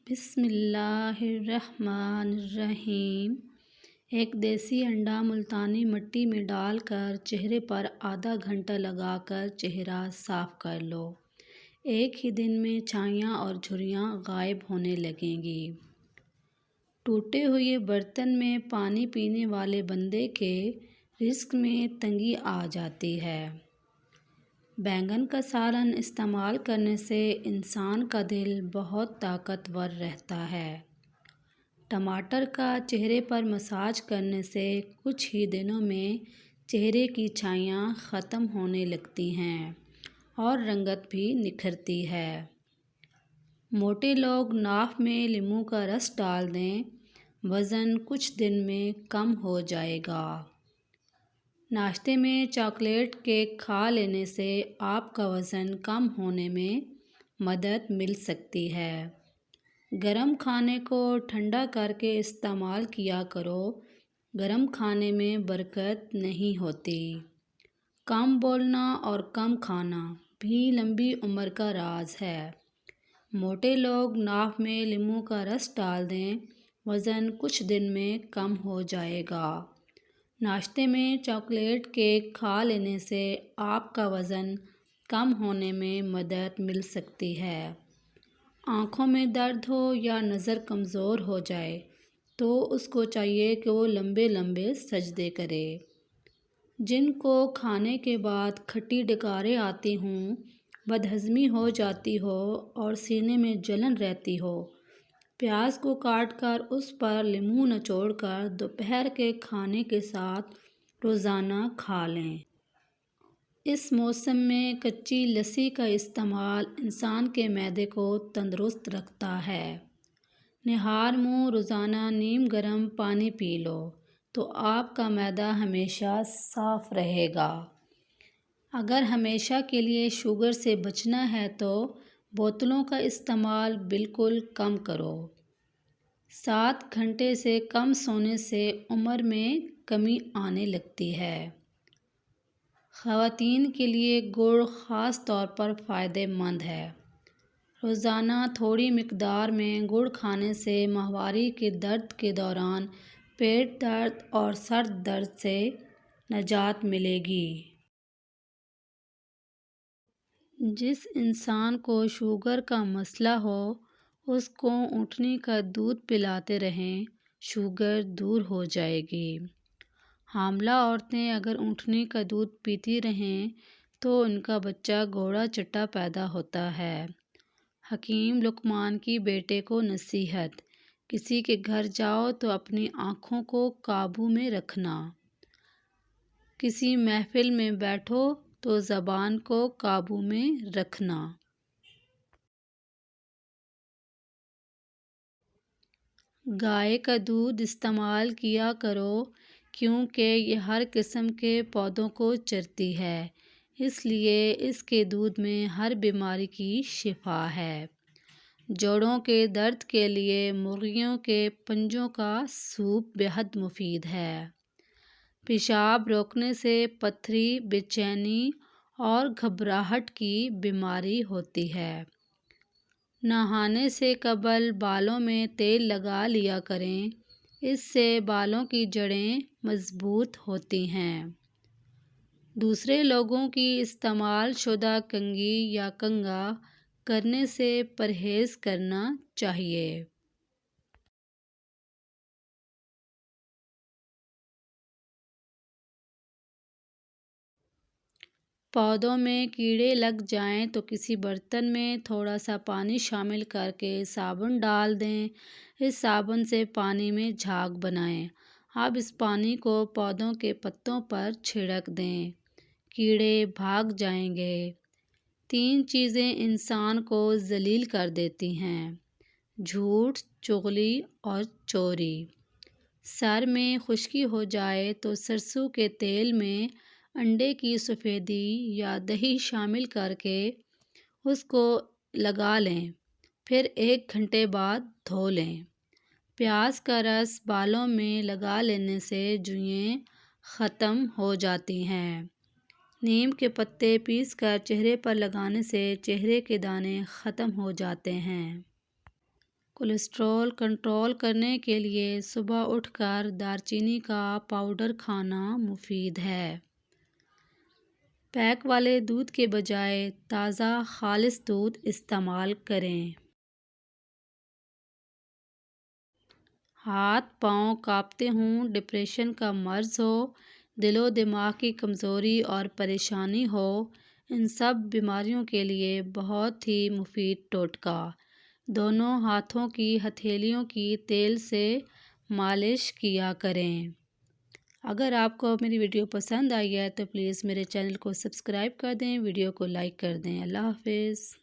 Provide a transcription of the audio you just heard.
بسم اللہ الرحمن الرحیم۔ ایک دیسی انڈا ملتانی مٹی میں ڈال کر چہرے پر آدھا گھنٹہ لگا کر چہرہ صاف کر لو۔ ایک ہی دن میں چھائیاں اور جھریاں غائب ہونے لگیں گی۔ ٹوٹے ہوئے برتن میں پانی پینے والے بندے کے رزق میں تنگی آ جاتی ہے۔ بینگن کا سالن استعمال کرنے سے انسان کا دل بہت طاقتور رہتا ہے۔ ٹماٹر کا چہرے پر مساج کرنے سے کچھ ہی دنوں میں چہرے کی چھائیاں ختم ہونے لگتی ہیں اور رنگت بھی نکھرتی ہے۔ موٹے لوگ ناف میں لیموں کا رس ڈال دیں، وزن کچھ دن میں کم ہو جائے گا۔ ناشتے میں چاکلیٹ کیک کھا لینے سے آپ کا وزن کم ہونے میں مدد مل سکتی ہے۔ گرم کھانے کو ٹھنڈا کر کے استعمال کیا کرو، گرم کھانے میں برکت نہیں ہوتی۔ کم بولنا اور کم کھانا بھی لمبی عمر کا راز ہے۔ موٹے لوگ ناف میں لیموں کا رس ڈال دیں، وزن کچھ دن میں کم ہو جائے گا۔ ناشتے میں چاکلیٹ کیک کھا لینے سے آپ کا وزن کم ہونے میں مدد مل سکتی ہے۔ آنکھوں میں درد ہو یا نظر کمزور ہو جائے تو اس کو چاہیے کہ وہ لمبے لمبے سجدے کرے۔ جن کو کھانے کے بعد کھٹی ڈکاریں آتی ہوں، بدہضمی ہو جاتی ہو اور سینے میں جلن رہتی ہو، پیاز کو کاٹ کر اس پر لیموں نچوڑ کر دوپہر کے کھانے کے ساتھ روزانہ کھا لیں۔ اس موسم میں کچی لسی کا استعمال انسان کے معدے کو تندرست رکھتا ہے۔ نہار منہ روزانہ نیم گرم پانی پی لو تو آپ کا معدہ ہمیشہ صاف رہے گا۔ اگر ہمیشہ کے لیے شوگر سے بچنا ہے تو بوتلوں کا استعمال بالکل کم کرو۔ 7 گھنٹے سے کم سونے سے عمر میں کمی آنے لگتی ہے۔ خواتین کے لیے گڑ خاص طور پر فائدہ مند ہے۔ روزانہ تھوڑی مقدار میں گڑ کھانے سے ماہواری کے درد کے دوران پیٹ درد اور سر درد سے نجات ملے گی۔ جس انسان کو شوگر کا مسئلہ ہو، اس کو اونٹنی کا دودھ پلاتے رہیں، شوگر دور ہو جائے گی۔ حاملہ عورتیں اگر اونٹنی کا دودھ پیتی رہیں تو ان کا بچہ گھوڑا چٹا پیدا ہوتا ہے۔ حکیم لقمان کی بیٹے کو نصیحت: کسی کے گھر جاؤ تو اپنی آنکھوں کو قابو میں رکھنا۔ کسی محفل میں بیٹھو تو زبان کو قابو میں رکھنا۔ گائے کا دودھ استعمال کیا کرو کیونکہ یہ ہر قسم کے پودوں کو چرتی ہے، اس لیے اس کے دودھ میں ہر بیماری کی شفا ہے۔ جوڑوں کے درد کے لیے مرغیوں کے پنجوں کا سوپ بہت مفید ہے۔ پیشاب روکنے سے پتھری، بے چینی اور گھبراہٹ کی بیماری ہوتی ہے۔ نہانے سے قبل بالوں میں تیل لگا لیا کریں، اس سے بالوں کی جڑیں مضبوط ہوتی ہیں۔ دوسرے لوگوں کی استعمال شدہ کنگھی یا کنگھا کرنے سے پرہیز کرنا چاہیے۔ پودوں میں کیڑے لگ جائیں تو کسی برتن میں تھوڑا سا پانی شامل کر کے صابن ڈال دیں۔ اس صابن سے پانی میں جھاگ بنائیں۔ اب اس پانی کو پودوں کے پتوں پر چھڑک دیں، کیڑے بھاگ جائیں گے۔ 3 چیزیں انسان کو ذلیل کر دیتی ہیں: جھوٹ، چغلی اور چوری۔ سر میں خشکی ہو جائے تو سرسوں کے تیل میں انڈے کی سفیدی یا دہی شامل کر کے اس کو لگا لیں، پھر 1 گھنٹے بعد دھو لیں۔ پیاز کا رس بالوں میں لگا لینے سے جوئیں ختم ہو جاتی ہیں۔ نیم کے پتے پیس کر چہرے پر لگانے سے چہرے کے دانے ختم ہو جاتے ہیں۔ کولیسٹرول کنٹرول کرنے کے لیے صبح اٹھ کر دارچینی کا پاؤڈر کھانا مفید ہے۔ پیک والے دودھ کے بجائے تازہ خالص دودھ استعمال کریں۔ ہاتھ پاؤں کانپتے ہوں، ڈپریشن کا مرض ہو، دل و دماغ کی کمزوری اور پریشانی ہو، ان سب بیماریوں کے لیے بہت ہی مفید ٹوٹکا۔ دونوں ہاتھوں کی ہتھیلیوں کی تیل سے مالش کیا کریں۔ اگر آپ کو میری ویڈیو پسند آئی ہے تو پلیز میرے چینل کو سبسکرائب کر دیں، ویڈیو کو لائک کر دیں۔ اللہ حافظ۔